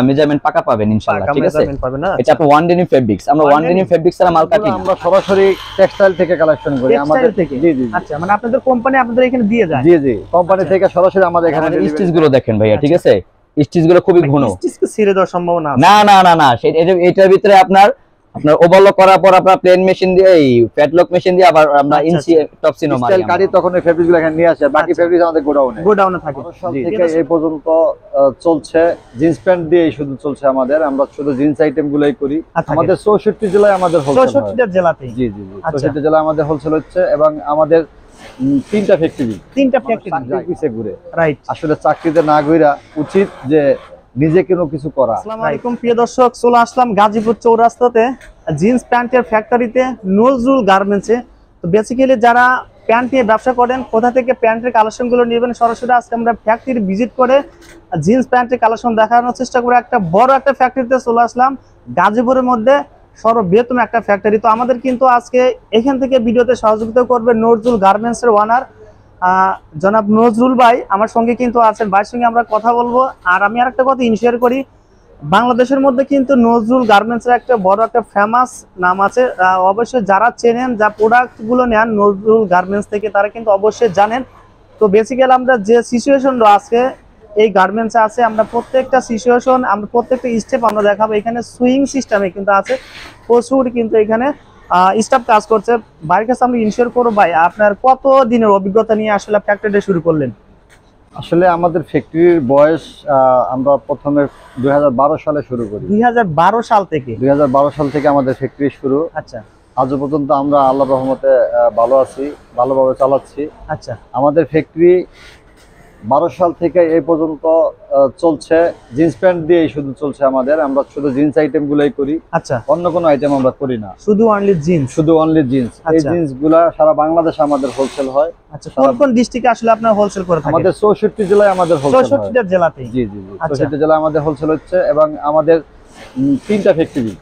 Measurement পাকা পাবেন ইনশাআল্লাহ। ঠিক আছে, এটা আপনি ওয়ান ডেনিম ফেব্রিক্স, আমরা ওয়ান ডেনিম ফেব্রিক্স এর মাল কাটি, আমরা সরাসরি টেক্সটাইল থেকে কালেকশন করি আমাদের। জি জি, আচ্ছা, মানে আপনাদের কোম্পানি আপনাদের এখানে দিয়ে যায়? জি জি, কোম্পানি থেকে সরাসরি আমাদের এখানে। স্টিচ গুলো দেখেন ভাইয়া, ঠিক আছে, স্টিচ গুলো খুবই ঘন, স্টিচ কে ছিঁড়ে দেওয়ার সম্ভাবনা আছে? না না না না, এটার ভিতরে আপনার ওভারলক করার পর আপনার প্লেন মেশিন দিয়ে, এই প্যাডলক মেশিন দিয়ে আবার আমরা ইঞ্চি টপসিনো মারি, স্টাইল কাটি, তখন এই ফেব্রিক গুলো এখানে নিয়ে আসে, বাকি ফেব্রিক আমাদের গোডাউনে থাকে। থেকে এই পর্যন্ত চলছে জিন্স প্যান্ট দিয়ে শুধু চলছে আমাদের, আমরা শুধু জিন্স আইটেম গুলাই করি আমাদের 64 জেলায় আমাদের হোলসেল। 64টা জেলাতে? জি জি জি, 64 জেলায় আমাদের হোলসেল হচ্ছে, এবং আমাদের তিনটা ফ্যাক্টরি পিছে ঘুরে। রাইট, আসলে চাকরিতে না ঘুরা উচিত যে নিজে কোনো কিছু করা। আসসালামু আলাইকুম প্রিয় দর্শক, চলে আসলাম গাজীপুর চৌরাস্তাতে জিন্স প্যান্টের ফ্যাক্টরিতে, নজরুল গার্মেন্টসে। তো বেসিক্যালি যারা প্যান্ট নিয়ে ব্যবসা করেন, কোথা থেকে প্যান্টের কালেকশনগুলো নেবেন, সরাসরি আজকে আমরা ফ্যাক্টরি ভিজিট করে জিন্স প্যান্টের কালেকশন দেখানোর চেষ্টা করে একটা বড় একটা ফ্যাক্টরিতে চলে আসলাম, গাজীপুরের মধ্যে সর্ববৃহত্তম একটা ফ্যাক্টরি। তো আমাদের কিন্তু আজকে এখান থেকে ভিডিওতে সহযোগিতা করবে নজরুল গার্মেন্টসের ওনার জনাব নজরুল ভাই আমার সঙ্গে কিন্তু আছেন, ভাইয়ের সঙ্গে আমরা কথা বলবো। আর আমি আরেকটা কথা ইনশিয়ার করি, বাংলাদেশের মধ্যে কিন্তু নজরুল গার্মেন্টসের একটা বড় একটা ফেমাস নাম আছে। অবশ্যই যারা চেনেন, যা প্রোডাক্টগুলো নেন নজরুল গার্মেন্টস থেকে, তারা কিন্তু অবশ্যই জানেন। তো বেসিক্যালি আমরা যে সিচুয়েশন আজকে এই গার্মেন্টসে আছে, আমরা প্রত্যেকটা সিচুয়েশন, আমরা প্রত্যেকটা স্টেপ আমরা দেখাবো। এখানে সুইং সিস্টেমে কিন্তু আছে, প্রচুর কিন্তু এখানে স্টাফ কাজ করছে। ভাইয়ের কাছে আমরা ইনশিওর করবো, ভাই আপনার কত দিনের অভিজ্ঞতা নিয়ে আসলে ফ্যাক্টরিটা শুরু করলেন? আসলে আমাদের ফ্যাক্টরির বয়স আমরা প্রথমে 2012 সালে শুরু করি। 2012 সাল থেকে? 2012 সাল থেকে আমাদের ফ্যাক্টরি শুরু। আচ্ছা, আজ পর্যন্ত আমরা আল্লাহর রহমতে ভালো আছি, ভালোভাবে চালাচ্ছি। আচ্ছা, আমাদের ফ্যাক্টরি 12 সাল থেকে এই পর্যন্ত চলছে জিন্স প্যান্ট দিয়ে শুধু চলছে আমাদের, আমরা শুধু জিন্স আইটেম গুলাই করি। আচ্ছা, অন্য কোনো আইটেম আমরা করি না, শুধু অনলি জিন্স? শুধু অনলি জিন্স। এই জিন্স গুলা সারা বাংলাদেশে আমাদের হোলসেল হয়। আচ্ছা, কোন কোন ডিস্ট্রিক্টে আসলে আপনার হোলসেল করে থাকেন? আমাদের 64 জেলায় আমাদের হোলসেল হয়। 64টা জেলাতে? জি জি জি, 64 জেলায় আমাদের হোলসেল হচ্ছে, এবং আমাদের তিনটা ফ্যাক্টরি।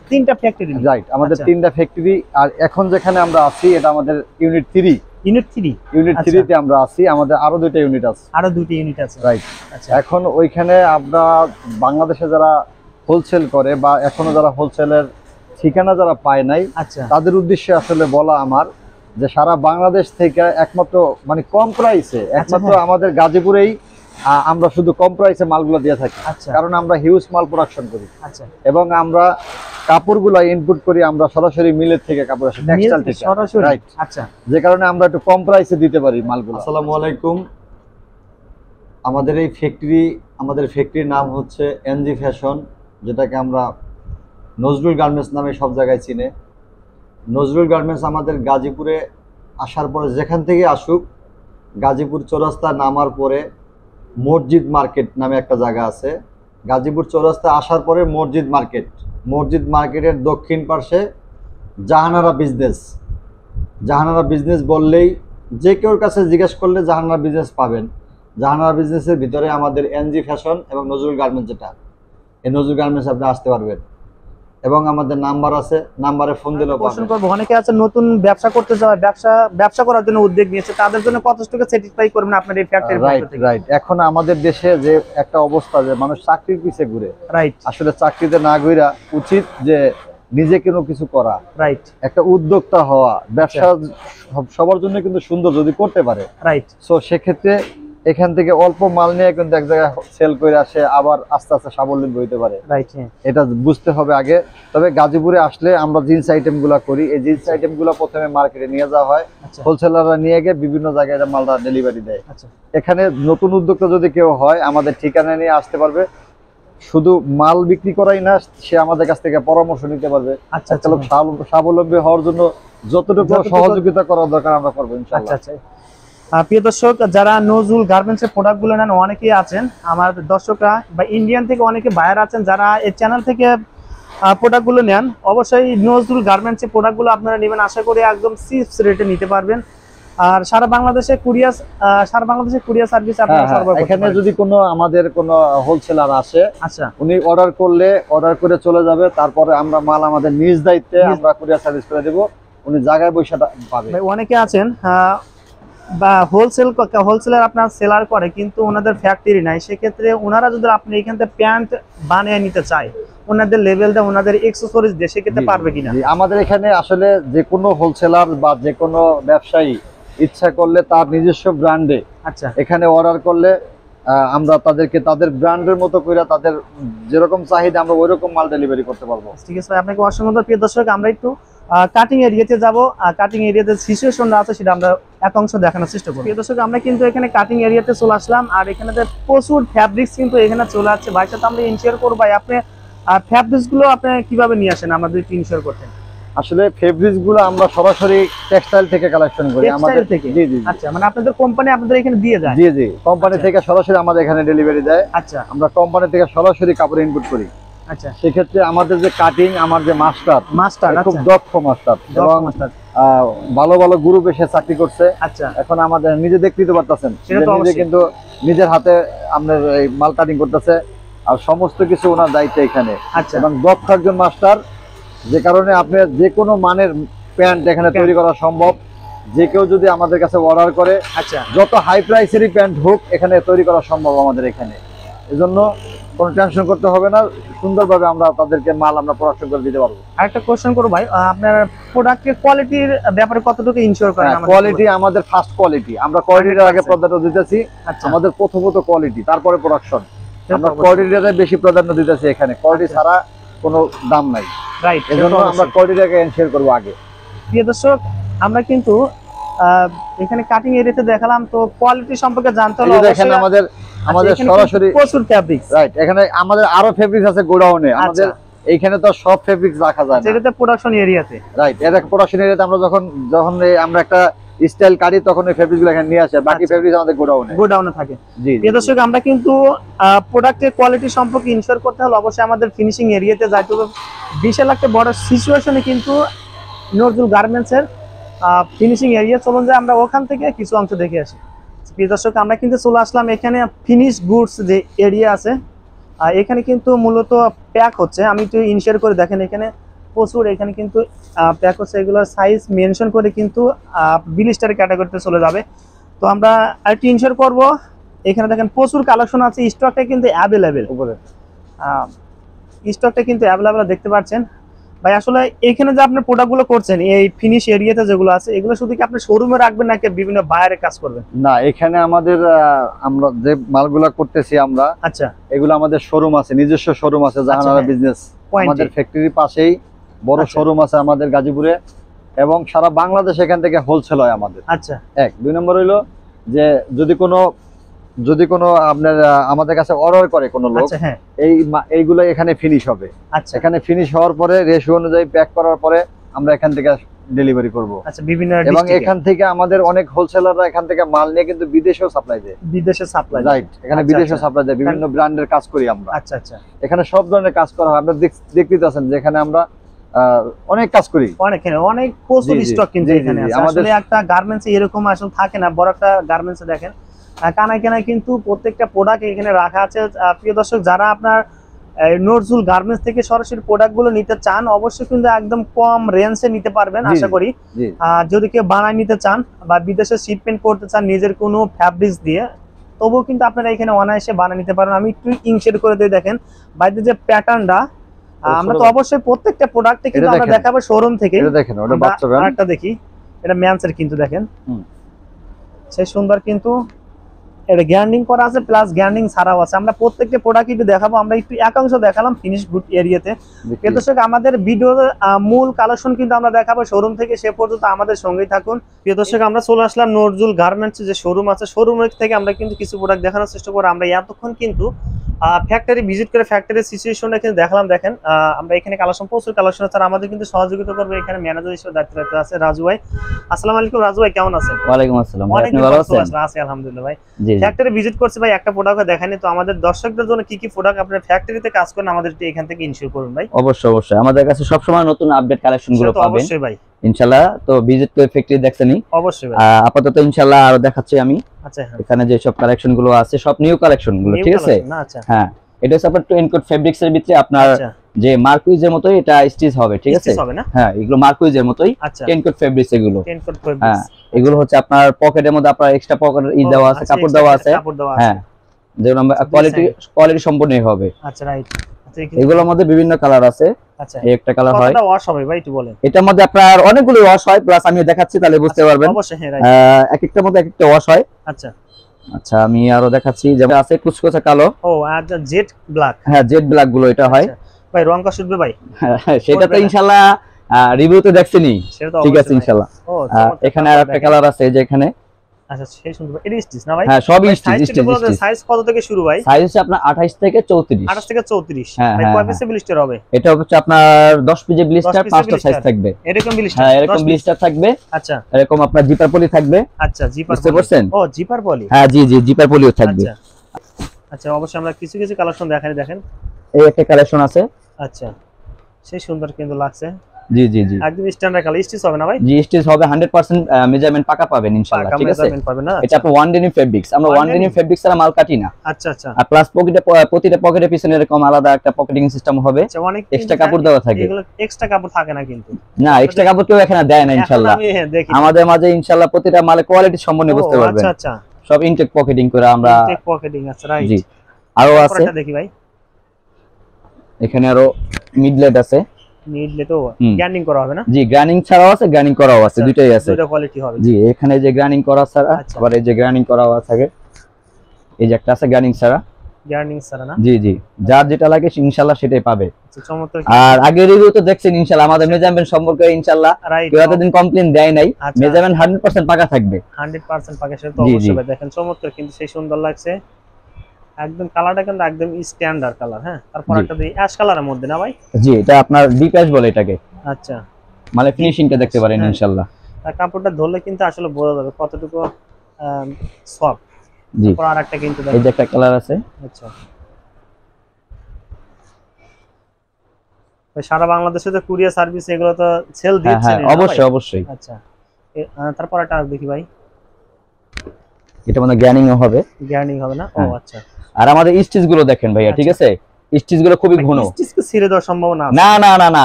রাইট, আমাদের তিনটা ফ্যাক্টরি। আর এখন যেখানে আমরা আছি এটা আমাদের ইউনিট 3। ইউনিট 3 তে আমরা আছি, আমাদের আরো দুইটা ইউনিট আছে। রাইট, এখন ওইখানে আমরা বাংলাদেশে যারা হোলসেল করে বা এখনো যারা হোলসেলের ঠিকানা যারা পায় নাই, তাদের উদ্দেশ্যে আসলে বলা আমার, যে সারা বাংলাদেশ থেকে একমাত্র মানে কম প্রাইসে একমাত্র আমাদের গাজীপুরেই আমরা শুধু কম প্রাইসে মালগুলো দিয়ে থাকি। কারণ আমরা হিউজ মাল প্রোডাকশন করি, এবং আমরা কাপড়গুলো ইনপুট করি, আমরা সরাসরি মিলের থেকে কাপড় আসে, টেক্সটাইল থেকে সরাসরি। রাইট, আচ্ছা, যে কারণে আমরা একটু কম প্রাইসে দিতে পারি মালগুলো। আসসালামু আলাইকুম, আমাদের এই ফ্যাক্টরি, আমাদের ফ্যাক্টরির নাম হচ্ছে এনজি ফ্যাশন, যেটাকে আমরা নজরুল গার্মেন্টস নামে সব জায়গায় চিনে। নজরুল গার্মেন্টস আমাদের গাজীপুরে আসার পরে, যেখান থেকে আসুক, গাজীপুর চৌরাস্তা নামার পরে মসজিদ মার্কেট নামে একটা জায়গা আছে। গাজীপুর চৌরাস্তা আসার পরে মসজিদ মার্কেটের দক্ষিণ পাশে জাহানারা বিজনেস বললেই, যে কেউর কাছে জিজ্ঞেস করলে জাহানারা বিজনেস পাবেন। জাহানারা বিজনেসের ভিতরে আমাদের এনজি ফ্যাশন এবং নজরুল গার্মেন্টস, যেটা এই নজরুল গার্মেন্টস আপনি আসতে পারবেন, এবং আমাদের নাম্বার আছে, নাম্বারে ফোন দিলেও পাবেন। অনেকে আছে নতুন ব্যবসা করতে যাওয়া, ব্যবসা করার জন্য উদ্যোগ নিয়েছে, তাদের জন্য কতটুকু স্যাটিসফাই করবেন আপনার এই ফ্যাক্টরি? রাইট, এখন আমাদের দেশে যে একটা অবস্থা, যে মানুষ চাকরির পিছে ঘুরে, রাইট, আসলে চাকরিতে না ঘুরা উচিত যে নিজে কোনো কিছু করা। রাইট, একটা উদ্যোক্তা হওয়া, ব্যবসা সবার জন্য কিন্তু সুন্দর যদি করতে পারে। রাইট, সো সেক্ষেত্রে এখান থেকে অল্প মাল নিয়ে কিন্তু এক জায়গায় সেল করে আসে, আবার আস্তে আস্তে স্বাবলম্বী হইতে পারে। রাইট, এটা বুঝতে হবে আগে। তবে গাজীপুরে আসলে আমরা জিন্স আইটেম গুলা করি, এই জিন্স আইটেম গুলা প্রথমে মার্কেটে নিয়ে যাওয়া হয়, হোলসেলাররা নিয়ে গিয়ে বিভিন্ন জায়গায় মালটা ডেলিভারি দেয়। এখানে নতুন উদ্যোক্তা যদি কেউ হয়, আমাদের ঠিকানা নিয়ে আসতে পারবে, শুধু মাল বিক্রি করাই না, সে আমাদের কাছ থেকে পরামর্শ নিতে পারবে। একটা লোক স্বাবলম্বী হওয়ার জন্য যতটুকু সহযোগিতা করা দরকার আমরা করবো ইনশাআল্লাহ। প্রিয় দর্শক, যারা নজরুল গার্মেন্টস এর প্রোডাক্ট গুলো নেন, অনেকেই আছেন আমার দর্শকরা, বা ইন্ডিয়ান থেকে অনেকে বায়ার আছেন যারা এই চ্যানেল থেকে প্রোডাক্ট গুলো নেন। অবশ্যই নজরুল গার্মেন্টস এর প্রোডাক্ট গুলো আপনারা নেবেন, আশা করি একদম চিপস রেটে নিতে পারবেন। আর সারা বাংলাদেশে কুরিয়ার সার্ভিস আপনারা সরবরাহ করতে পারেন। এখানে যদি কোনো আমাদের কোনো হোলসেলার আসে, আচ্ছা, উনি অর্ডার করে চলে যাবে, তারপরে আমরা মাল আমাদের নিজ দায়িত্বে আমরা কুরিয়ার সার্ভিস করে দেব, উনি জায়গায় বসে পাবে। অনেকে আছেন বা হোলসেলার আপনার সেলার করে কিন্তু ওনাদের ফ্যাক্টরি নাই, সেক্ষেত্রে ওনারা যদি আপনি এখান থেকে প্যান্ট বানিয়ে নিতে চায় ওনাদের লেভেল দেয়, ওনাদের এক্সেসরিজ দিয়ে, সেক্ষেত্রে পারবে কিনা? আমাদের এখানে আসলে যে কোনো হোলসেলার বা যে কোনো ব্যবসায়ী ইচ্ছা করলে তার নিজস্ব ব্র্যান্ডে আচ্ছা এখানে অর্ডার করলে আমরা তাদেরকে তাদের ব্র্যান্ডের মতো করে তাদের যেরকম চাহিদা আমরা ওইরকম মাল ডেলিভারি করতে পারবো। ঠিক আছে ভাই, আপনাকে অসংখ্য ধন্যবাদ। প্রিয় দর্শক, আমরা একটু কাটিং এরিয়াতে যাব, কাটিং এরিয়াতে সিচুয়েশন আছে সেটা আমরা একাংশ দেখানোর চেষ্টা করব। প্রিয় দর্শক, আমরা কিন্তু এখানে কাটিং এরিয়াতে চলে আসলাম, আর এখানে প্রচুর ফ্যাব্রিক্স কিন্তু এখানে চলে আসছে। ভাই সাথে আমরা ইনশিওর করবো, ভাই আপনি ফ্যাব্রিক্স গুলো আপনি কিভাবে নিয়ে আসেন আমাদের একটু ইনশিওর করতেন? আসলে ফেব্রিক্স গুলো আমরা সরাসরি টেক্সটাইল থেকে কালেকশন করি আমাদের থেকে। জি জি আচ্ছা, মানে আপনাদের কোম্পানি আপনাদের এখানে দিয়ে যায়? জি জি, কোম্পানি থেকে সরাসরি আমাদের এখানে ডেলিভারি দেয়। আচ্ছা, আমরা কোম্পানি থেকে সরাসরি কাপড় ইনপুট করি। আচ্ছা, সেক্ষেত্রে আমাদের যে কাটিং, আমার যে মাস্টার খুব দক্ষ মাস্টার এবং ভালো ভালো গ্রুপ এসে চাকরি করছে। আচ্ছা, এখন আমাদের নিজে দেখতে পারতেছেন, নিজে কিন্তু নিজের হাতে আপনার এই মাল কাটিং করতেছে, আর সমস্ত কিছু ওনার দায়িত্ব এখানে। আচ্ছা, এবং দক্ষ একজন মাস্টার, যে কারণে আপনার যে কোনো মানের প্যান্ট এখানে তৈরি করা সম্ভব। যে কেউ যদি আমাদের কাছে অর্ডার করে, আচ্ছা, যত হাই প্রাইসেরই প্যান্ট হোক এখানে তৈরি করা সম্ভব আমাদের এখানে। এজন্য কোনো টেনশন করতে হবে না, সুন্দরভাবে আমরা তাদেরকে মাল আমরা প্রোডাকশন করে দিতে পারবো। আরেকটা কোশ্চেন করব ভাই, আপনার প্রোডাক্টের কোয়ালিটির ব্যাপারে কতটুকু ইনশিওর করেন? কোয়ালিটি আমাদের ফার্স্ট কোয়ালিটি, আমরা কোয়ালিটির আগে প্রাধান্য দিতেছি। আচ্ছা, আমাদের প্রথমত কোয়ালিটি, তারপরে প্রোডাকশন। আমরা কোয়ালিটিতে বেশি প্রাধান্য দিতেছি এখানে, কোয়ালিটি ছাড়া কোনো দাম নাই। রাইট, এজন্য আমরা কোয়ালিটিটাকে এনশিওর করব আগে। প্রিয় দর্শক, আমরা কিন্তু এখানে কাটিং এরিয়াতে দেখালাম, তো কোয়ালিটি সম্পর্কে জানতে হলে দেখেন আমাদের সরাসরি প্রচুর ফ্যাব্রিক্স। রাইট, এখানে আমাদের আরো ফেব্রিক্স আছে গোডাউনে। আমাদের এইখানে তো সব ফেব্রিক্স রাখা যায় না, যেটাতে প্রোডাকশন এরিয়াতে। রাইট, এটা প্রোডাকশন এরিয়াতে আমরা যখন আমরা একটা স্টাইল কাটি তখন এই ফেব্রিক্স গুলো এখানে নিয়ে আসে, বাকি ফেব্রিক্স আমাদের গোডাউনে থাকে। জি প্রিয় দর্শক, আমরা কিন্তু প্রোডাক্টের কোয়ালিটি সম্পর্কে ইনশিওর করতে হলে অবশ্যই আমাদের ফিনিশিং এরিয়াতে যাইতে হবে। বিশাল একটা বড় সিচুয়েশনে কিন্তু নজরুল গার্মেন্টস এর ফিনিশিং এরিয়া, চলুন যে আমরা ওখান থেকে কিছু অংশ দেখে আসি। প্রিয় দর্শক, আমরা কিন্তু চলে আসলাম এখানে ফিনিশ গুডস যে এরিয়া আছে, এখানে কিন্তু মূলত প্যাক হচ্ছে। আমি একটু ইনশিওর করে দেখেন, এখানে প্রচুর এখানে কিন্তু প্যাক হচ্ছে, এগুলোর সাইজ মেনশন করে কিন্তু বিলিস্টার ক্যাটাগরিতে চলে যাবে। তো আমরা আরেকটু ইনশিওর করব, এখানে দেখেন প্রচুর কালেকশন আছে, স্টকটা কিন্তু অ্যাভেলেবেল, স্টকটা কিন্তু অ্যাভেলেবেল দেখতে পাচ্ছেন। ভাই আসলে এখানে যে আপনি প্রোডাক্টগুলো করছেন এই ফিনিশ এরিয়াতে যেগুলো আছে, এগুলো শুধু কি আপনি শোরুমে রাখবেন নাকি বিভিন্ন বায়ারে কাজ করবেন? না, এখানে আমাদের আমরা যে মালগুলা করতেছি আমরা, আচ্ছা, এগুলো আমাদের শোরুম আছে, নিজস্ব শোরুম আছে জাহানারা বিজনেস আমাদের ফ্যাক্টরির পাশেই বড় শোরুম আছে আমাদের গাজীপুরে, এবং সারা বাংলাদেশ এখান থেকে হোলসেল হয় আমাদের। আচ্ছা, এক দুই নম্বর হইলো যে যদি কোনো আপনার আমাদের কাছে অর্ডার করে কোনো লোক, এইগুলো এখানে ফিনিশ হবে। আচ্ছা, এখানে ফিনিশ হওয়ার পরে রেশিও অনুযায়ী প্যাক করার পরে আমরা এখান থেকে ডেলিভারি করব। আচ্ছা, বিভিন্ন এবং এখান থেকে আমাদের অনেক হোলসেলাররা এখান থেকে মাল নিয়ে কিন্তু বিদেশেও সাপ্লাই দেয়। বিদেশে সাপ্লাই, রাইট, এখানে বিদেশেও সাপ্লাই দেয়, বিভিন্ন ব্র্যান্ডের কাজ করি আমরা। আচ্ছা, আচ্ছা, এখানে সব ধরনের কাজ করা হয়, আপনারা দেখতেই আছেন যে এখানে আমরা অনেক কাজ করি, অনেক প্রচুর স্টক কিন্তু এখানে আছে। আসলে একটা গার্মেন্টস এরকম আসলে থাকে না, বড় একটা গার্মেন্টসে দেখেন কানায় কানায় কিন্তু প্রত্যেকটা প্রোডাক্ট এখানে রাখা আছে। প্রিয় দর্শক, যারা আপনার নজরুল গার্মেন্টস থেকে সরাসরি প্রোডাক্টগুলো নিতে চান অবশ্যই কিন্তু একদম কম রেঞ্জে নিতে পারবেন আশা করি। যদি কেউ বানায় নিতে চান বা বিদেশে শিপমেন্ট করতে চান নিজের কোনো ফ্যাব্রিক্স দিয়ে, তবুও কিন্তু আপনারা এখানে অনায়াসে বানিয়ে নিতে পারেন। আমি একটু ইনশেড করে দিয়ে দেখেন বাইরে যে প্যাটার্নটা, আমরা তো অবশ্যই প্রত্যেকটা প্রোডাক্টে কিন্তু আমরা দেখাবো শোরুম থেকে। এটা দেখেন, ওটা বাচ্চা ব্যান্ড, আরেকটা দেখি, এটা ম্যানসের কিন্তু দেখেন সেই সুন্দর, কিন্তু এটা গ্যান্ডিং করা আছে প্লাস গ্যান্ডিং ছাড়াও আছে। আমরা প্রত্যেকটা প্রোডাক্ট একটু দেখাবো, আমরা একটু একাংশ দেখালাম ফিনিশ গুড এরিয়াতে। দর্শক, আমাদের ভিডিওর মূল কালেকশন কিন্তু আমরা দেখাবো শোরুম থেকে, সে পর্যন্ত আমাদের সঙ্গেই থাকুন। প্রিয় দর্শক, আমরা চলে আসলাম নজরুল গার্মেন্টস যে শোরুম আছে, শোরুম থেকে আমরা কিন্তু কিছু প্রোডাক্ট দেখানোর চেষ্টা করি। আমরা এতক্ষণ কিন্তু ফ্যাক্টরি ভিজিট করে ফ্যাক্টরির সিচুয়েশনটা কিন্তু দেখালাম। দেখেন আমরা এখানে কালেকশন, প্রচুর কালেকশন আছে, আর আমাদের কিন্তু সহযোগিতা করবে এখানে ম্যানেজার হিসেবে দায়িত্ব আছে রাজু ভাই। আসসালামু আলাইকুম রাজু ভাই, কেমন আছেন? ওয়ালাইকুম আসসালাম, আপনি ভালো আছেন? আছি আলহামদুলিল্লাহ ভাই। ফ্যাক্টরি ভিজিট করছি ভাই, একটা প্রোডাক্ট দেখাইনি, তো আমাদের দর্শকদের জন্য কি কি প্রোডাক্ট আপনার ফ্যাক্টরিতে কাজ করেন আমাদের এখান থেকে ইনশিওর করুন ভাই। অবশ্যই অবশ্যই, আমাদের কাছে সব সময় নতুন আপডেট কালেকশন গুলো পাবেন অবশ্যই ভাই, ইনশাআল্লাহ। তো ভিজিট করে ফ্যাক্টরি দেখছেনই অবশ্যই ভাই, আপাতত ইনশাআল্লাহ আরো দেখাচ্ছি আমি। আচ্ছা, এখানে যে সব কালেকশন গুলো আছে সব নিউ কালেকশন গুলো, ঠিক আছে? না, আচ্ছা, হ্যাঁ, এটা হচ্ছে আপনার টু এনকোড ফেব্রিক্স এর ভিতরে আপনার যে মার্কুইজের মতোই এটা স্টিচ হবে, ঠিক আছে? স্টিচ হবে না? হ্যাঁ, এগুলো মার্কুইজের মতোই। আচ্ছা, 10 কোট ফেব্রিক্স এগুলো। 10 কোট ফেব্রিক্স। হ্যাঁ, এগুলো হচ্ছে আপনার পকেটের মধ্যে আপনার এক্সট্রা পকেট দেওয়া আছে, কাপড় দেওয়া আছে। হ্যাঁ, যেগুলো কোয়ালিটি সম্পূর্ণই হবে। আচ্ছা, রাইট। আচ্ছা, এগুলোর মধ্যে বিভিন্ন কালার আছে। আচ্ছা, এই একটা কালার হয়। কতটা ওয়াশ হবে ভাই একটু বলেন? এটার মধ্যে আপনার অনেকগুলো ওয়াশ হয়, প্লাস আমি দেখাচ্ছি তাহলে বুঝতে পারবেন। অবশ্যই, হ্যাঁ, রাইট। এক একটার মধ্যে এক একটা ওয়াশ হয়। আচ্ছা আচ্ছা, আমি আরো দেখাচ্ছি, যেমন আছে কুচকুচে কালো। ও আচ্ছা, জেড ব্ল্যাক। হ্যাঁ, জেড ব্ল্যাক গুলো এটা হয়। ভাই রং কস উঠবে ভাই? সেটা তো ইনশাআল্লাহ রিভিউতে দেখছেনই, ঠিক আছে ইনশাআল্লাহ। এখানে আর একটা কালার আছে যে এখানে। আচ্ছা, সেই সুন্দর। এটা স্টিচ না ভাই? হ্যাঁ, সবই স্টিচ। সাইজ কত থেকে শুরু ভাই? সাইজ হচ্ছে আপনার 28 থেকে 34। 28 থেকে 34। হ্যাঁ, ভাই কয় পিসে ব্লিস্টার হবে? এটা হচ্ছে আপনার 10 পিসে ব্লিস্টার, 5টা সাইজ থাকবে। এরকম ব্লিস্টার? হ্যাঁ, এরকম ব্লিস্টার থাকবে। আচ্ছা, এরকম আপনার জিপার পলি থাকবে। আচ্ছা, জিপার বুঝতে পারছেন? ও জিপার পলি। হ্যাঁ, জি জি, জিপার পলিও থাকবে। আচ্ছা আচ্ছা, অবশ্যই আমরা কিছু কিছু কালেকশন দেখেন। এই একটা কালেকশন আছে। আচ্ছা, সেই সুন্দর কিন্তু লাগছে। জি জি জি, একদম স্ট্যান্ডার্ড কালার। স্টিচ হবে না ভাই? জি, স্টিচ হবে। 100% মেজারমেন্ট পাকা পাবেন ইনশাআল্লাহ, ঠিক আছে? এটা আপনার ওয়ান ডেনিম ফেব্রিক্স। আমরা ওয়ান ডেনিম ফেব্রিক্স এর মাল কাটি না। আচ্ছা আচ্ছা। আর প্লাস প্রতিটা পকেটের পিছনে এরকম আলাদা একটা পকেটিং সিস্টেম হবে। আচ্ছা, অনেক এক্সট্রা কাপড় দেওয়া থাকে। এগুলো এক্সট্রা কাপড় থাকে না কিন্তু? না, এক্সট্রা কাপড় কেউ এখানে দেয় না ইনশাআল্লাহ। আমি দেখি আমাদের মাঝে ইনশাআল্লাহ প্রতিটা মালে কোয়ালিটি সম্বন্ধে বুঝতে পারবেন। আচ্ছা আচ্ছা, সব ইনটেক পকেটিং করে আমরা। ইনটেক পকেটিং, আচ্ছা, রাইট। জি, আরো আছে দেখি ভাই। এখানে আরো মিডলেট আছে। মিডলেটও গ্রাইন্ডিং করা হবে না? জি, গ্রাইন্ডিং ছাড়াও আছে, গ্রাইন্ডিং করাও আছে, দুটোই আছে। দুটো কোয়ালিটি হবে। জি, এখানে যে গ্রাইন্ডিং করা ছাড়া, আবার এই যে গ্রাইন্ডিং করাও থাকে। এই যে একটা আছে গ্রাইন্ডিং ছাড়া। গ্রাইন্ডিং ছাড়া না? জি জি, যার যেটা লাগে ইনশাআল্লাহ সেটাই পাবে। আচ্ছা, চমৎকার। আর আগের রিভিউ তো দেখছেন ইনশাআল্লাহ, আমাদের মেজারমেন্ট সম্পর্কে ইনশাআল্লাহ কেউ এতদিন কমপ্লেইন দেয় নাই। মেজারমেন্ট 100% পাকা থাকবে। 100% পাকা, সেটা তো অবশ্যই ভাই। দেখেন চমৎকার কিন্তু, সেই সুন্দর লাগছে একদম। কালারটা কিন্তু একদম স্ট্যান্ডার্ড কালার। হ্যাঁ, তারপর একটা অ্যাশ কালারের মধ্যে না ভাই? জি, এটা আপনার ডিপ অ্যাশ বলে এটাকে। আচ্ছা, মানে ফিনিশিংটা দেখতে পারেন ইনশাআল্লাহ। আর কাপড়টা ধরলে কিন্তু আসলে বোঝা যাবে কতটুকু সফট। জি, তারপর আরেকটা কিন্তু এই যে একটা কালার আছে। আচ্ছা, সারা বাংলাদেশে তো কুরিয়ার সার্ভিস এগুলো তো সেল দিচ্ছে। হ্যাঁ, অবশ্যই অবশ্যই। আচ্ছা, তারপর একটা দেখি ভাই। এটা মানে গ্রাইন্ডিং হবে। গ্রাইন্ডিং হবে না? ও আচ্ছা। আর আমাদের স্টিচ গুলো দেখেন ভাইয়া, ঠিক আছে? স্টিচ গুলো খুবই ঘন। স্টিচ কি ছিঁড়ে দেওয়ার সম্ভাবনা আছে? না না না না,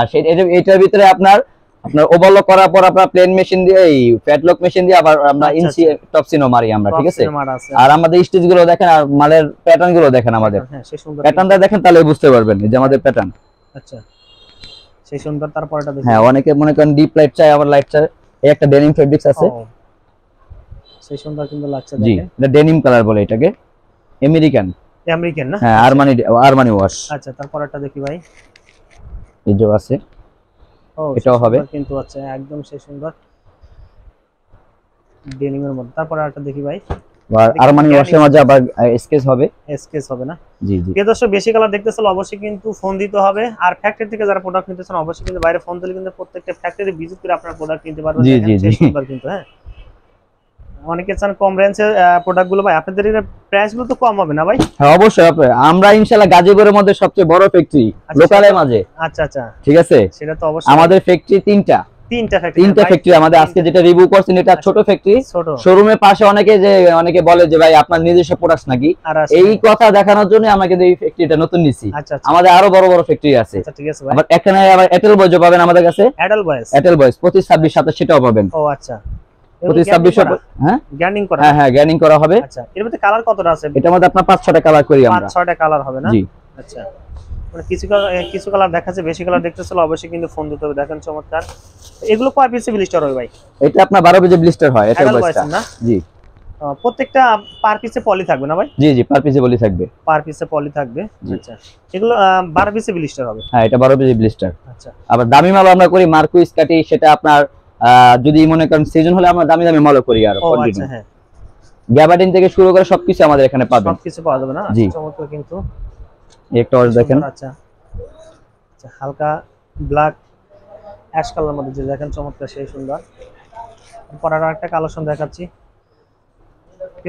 এটার ভিতরে আপনার ওভারলক করার পর আপনার প্লেন মেশিন দিয়ে, এই ফ্যাটলক মেশিন দিয়ে আবার আমরা ইনসি টপসিনও মারি আমরা, ঠিক আছে? আর আমাদের স্টিচ গুলো দেখেন, আর মালের প্যাটার্ন গুলো দেখেন আমাদের। হ্যাঁ, সেই সুন্দর প্যাটার্নটা দেখেন, তাহলে বুঝতে পারবেন যে আমাদের প্যাটার্ন। আচ্ছা, সেই সুন্দর। তারপরটা দেখি। হ্যাঁ, অনেকে মনে করেন ডিপ লাইট চাই, আবার লাইট চাই। এই একটা ডেনিম ফেব্রিক্স আছে। সেই সুন্দর কিন্তু লাগছে। জি, দেখেন, এটা ডেনিম কালার বলে এটাকে। আমেরিকান না? হ্যাঁ, আরমানি ওয়াশ। আচ্ছা, তারপরটা দেখি ভাই। এই যে আছে, ও এটাও হবে কিন্তু। আচ্ছা, একদম সেই সুন্দর ডেনিমের মধ্যে। তারপর আরেকটা দেখি ভাই। আরমানি ওয়াশের মাঝে আবার স্কেচ হবে। স্কেচ হবে না? জি জি। প্রিয় দর্শক, বেশি কালার দেখতে চাইলে অবশ্যই কিন্তু ফোন দিতে হবে। আর ফ্যাক্টরি থেকে যারা প্রোডাক্ট নিতে চান অবশ্যই কিন্তু বাইরে ফোন দিলে কিন্তু প্রত্যেকটা ফ্যাক্টরি ভিজিট করে আপনারা প্রোডাক্ট নিতে পারবেন। জি জি জি, সুন্দর কিন্তু। হ্যাঁ, অনেকে চান কম রেঞ্জের প্রোডাক্ট গুলো ভাই, আপনাদের এর প্রাইস গুলো তো কম হবে না ভাই? হ্যাঁ, অবশ্যই। আমরা ইনশাআল্লাহ গাজীপুরের মধ্যে সবচেয়ে বড় ফ্যাক্টরি লোকালের মাঝে। আচ্ছা আচ্ছা, ঠিক আছে? সেটা তো অবশ্যই। আমাদের ফ্যাক্টরি তিনটা ফ্যাক্টরি আমাদের। আজকে যেটা রিভিউ করছেন এটা ছোট ফ্যাক্টরি। শোরুমের পাশে অনেকে বলে যে ভাই আপনার নিজস্ব প্রোডাক্ট নাকি, এই কথা দেখানোর জন্য আমরা কিন্তু এই ফ্যাক্টরিটা নতুন নিছি। আমাদের আরো বড় বড় ফ্যাক্টরি আছে। আবার এখানে আবার এটেল বয়েজ পাবেন আমাদের কাছে। এটেল বয়েজ 25, 26, 27 সেটাও পাবেন। ও আচ্ছা, 25, 26। হ্যাঁ, গ্রাইন্ডিং করা। হ্যাঁ, গ্রাইন্ডিং করা হবে। আচ্ছা, এর মধ্যে কালার কতটা আছে? এটার মধ্যে আপনার 5-6টা কালার করি আমরা। 5-6টা কালার হবে না? জি। আচ্ছা, মানে কিছু কালার দেখাচ্ছে, বেশি কালার দেখতে চাইলে অবশ্যই কিন্তু ফোন দিতে হবে। দেখেন চমৎকার। এগুলো কয় পিসে ব্লিস্টার হবে ভাই? এটা আপনার 12 পিসে ব্লিস্টার হয়। এটা বয়সটা না? জি। প্রত্যেকটা পার পিসে পলি থাকবে না ভাই? জি জি, পার পিসে পলি থাকবে। পার পিসে পলি থাকবে। আচ্ছা, এগুলো 12 পিসে ব্লিস্টার হবে? হ্যাঁ, এটা 12 পিসে ব্লিস্টার। আচ্ছা, আবার দামি মাল আমরা করি মার্কুইজ কাটি, সেটা আপনার যদি মনে করেন সিজন হলে আমরা দামি মালও করি। আর আচ্ছা, হ্যাঁ, গ্যাবার্ডিন থেকে শুরু করে সবকিছু আমাদের এখানে পাবেন। সবকিছু পাওয়া যাবে না? জি, চমৎকার কিন্তু। একটা ওয়াশ দেখেন। আচ্ছা আচ্ছা, হালকা ব্ল্যাক অ্যাশ কালার মধ্যে যে দেখেন চমৎকার, সেই সুন্দর। পর আর একটা কালেকশন দেখাচ্ছি।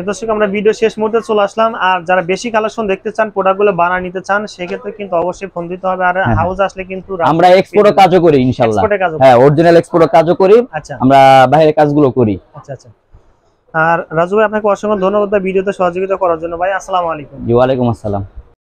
দর্শক, আমরা ভিডিও শেষ মুহূর্তে চলে আসলাম। আর যারা বেশি কালেকশন দেখতে চান, প্রোডাক্টগুলো বানা নিতে চান, সেক্ষেত্রে কিন্তু অবশ্যই ফোন দিতে হবে। আর হাউস আসলে কিন্তু আমরা এক্সপোর্টও কাজও করি ইনশাআল্লাহ। হ্যাঁ, অরিজিনাল এক্সপোর্টও কাজও করি। আচ্ছা, আমরা বাইরে কাজগুলো করি। আচ্ছা আচ্ছা। আর রাজু ভাই, আপনাকে অসংখ্য ধন্যবাদ ভিডিওতে সহযোগিতা করার জন্য ভাই। আসসালামু আলাইকুম। জি, ওয়ালাইকুম আসসালাম।